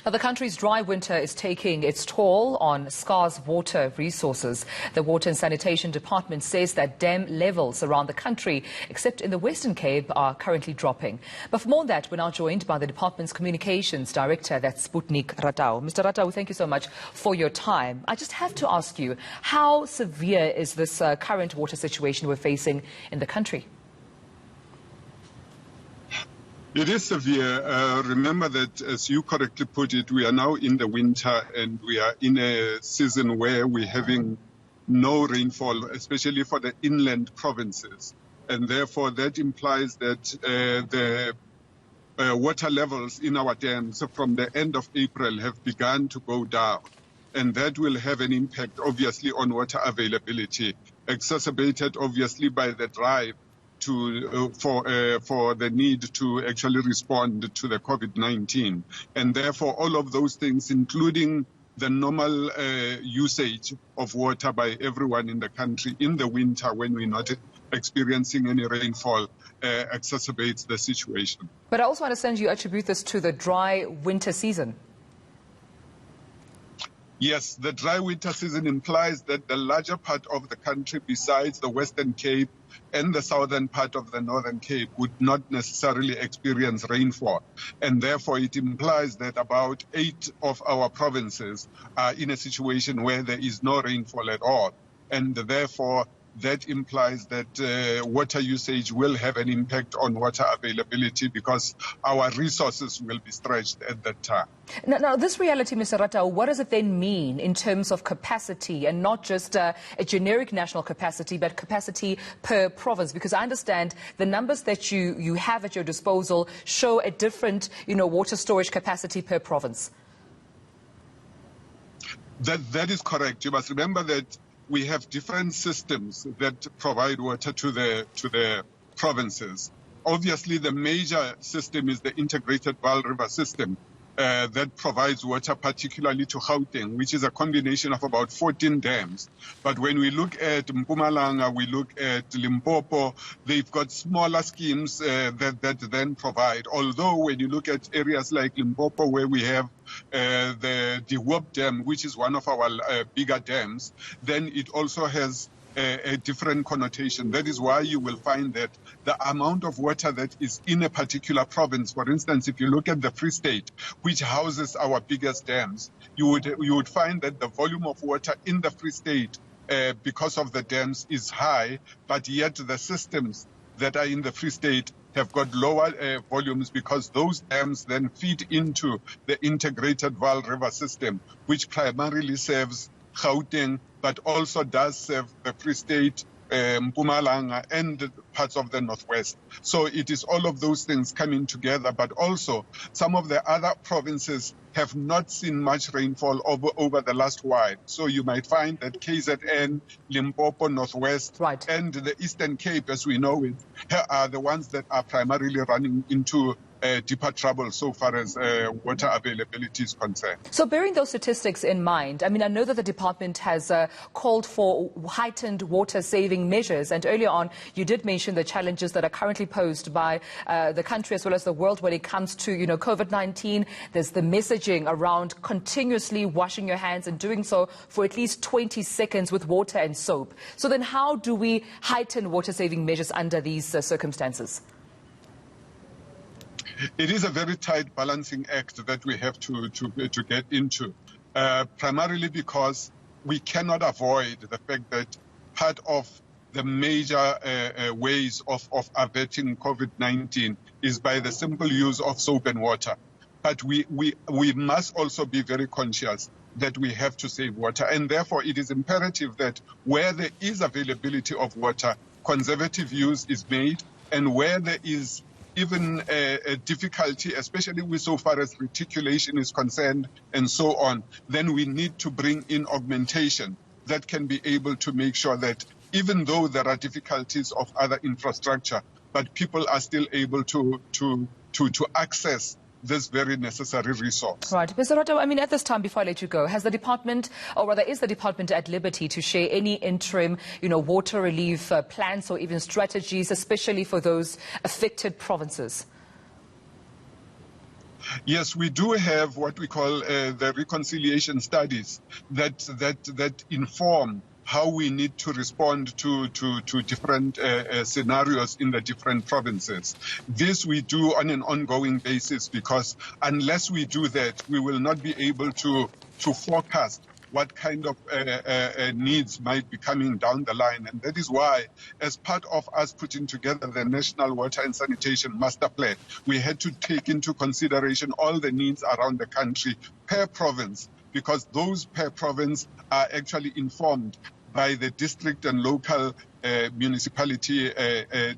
Now, the country's dry winter is taking its toll on scarce water resources. The Water and Sanitation Department says that dam levels around the country, except in the Western Cape, are currently dropping. But for more on that, we're now joined by the department's communications director, that's Sputnik Ratau. Mr. Ratau, thank you so much for your time. I just have to ask you, how severe is this current water situation we're facing in the country? It is severe. Remember that, as you correctly put it, we are now in the winter and we are in a season where we're having no rainfall, especially for the inland provinces. And therefore, that implies that the water levels in our dams from the end of April have begun to go down. And that will have an impact, obviously, on water availability, exacerbated, obviously, by the drive for the need to actually respond to the COVID-19. And therefore, all of those things, including the normal usage of water by everyone in the country in the winter when we're not experiencing any rainfall, exacerbates the situation. But I also understand you attribute this to the dry winter season. Yes, the dry winter season implies that the larger part of the country, besides the Western Cape and the southern part of the Northern Cape, would not necessarily experience rainfall. And therefore, it implies that about 8 of our provinces are in a situation where there is no rainfall at all. And therefore, that implies that water usage will have an impact on water availability because our resources will be stretched at that time. Now this reality, Mr. Ratau, what does it then mean in terms of capacity, and not just a generic national capacity, but capacity per province? Because I understand the numbers that you have at your disposal show a different, water storage capacity per province. That is correct. You must remember that we have different systems that provide water to the provinces. Obviously, the major system is the integrated Vaal River system that provides water particularly to Gauteng, which is a combination of about 14 dams. But when we look at Mpumalanga, we look at Limpopo, they've got smaller schemes that then provide. Although when you look at areas like Limpopo, where we have the Diwop Dam, which is one of our bigger dams, then it also has a different connotation. That is why you will find that the amount of water that is in a particular province, for instance, if you look at the Free State, which houses our biggest dams, you would find that the volume of water in the Free State, because of the dams, is high, but yet the systems that are in the Free State have got lower volumes because those dams then feed into the integrated Vaal River system, which primarily serves Gauteng, but also does serve the Free State, Mpumalanga, and parts of the Northwest. So it is all of those things coming together, but also some of the other provinces have not seen much rainfall over the last while. So you might find that KZN, Limpopo, Northwest, right, and the Eastern Cape, as we know it, are the ones that are primarily running into deeper trouble so far as water availability is concerned. So bearing those statistics in mind, I know that the department has called for heightened water-saving measures. And earlier on, you did mention the challenges that are currently posed by the country as well as the world when it comes to, COVID-19. There's the messaging around continuously washing your hands and doing so for at least 20 seconds with water and soap. So then how do we heighten water-saving measures under these circumstances? It is a very tight balancing act that we have to get into, primarily because we cannot avoid the fact that part of the major ways of averting COVID-19 is by the simple use of soap and water. But we must also be very conscious that we have to save water, and therefore it is imperative that where there is availability of water, conservative use is made, and where there is even a difficulty, especially with so far as reticulation is concerned and so on, then we need to bring in augmentation that can be able to make sure that even though there are difficulties of other infrastructure, but people are still able to access this very necessary resource. Right. Mr. Ratau, at this time, before I let you go, has the department, or rather is the department at liberty to share any interim, water relief plans or even strategies, especially for those affected provinces? Yes, we do have what we call the reconciliation studies that inform how we need to respond to different scenarios in the different provinces. This we do on an ongoing basis, because unless we do that, we will not be able to forecast what kind of needs might be coming down the line. And that is why, as part of us putting together the National Water and Sanitation Master Plan, we had to take into consideration all the needs around the country per province, because those per province are actually informed by the district and local municipality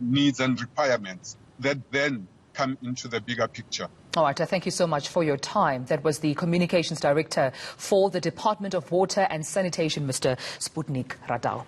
needs and requirements that then come into the bigger picture. All right, thank you so much for your time. That was the Communications Director for the Department of Water and Sanitation, Mr. Sputnik Radau.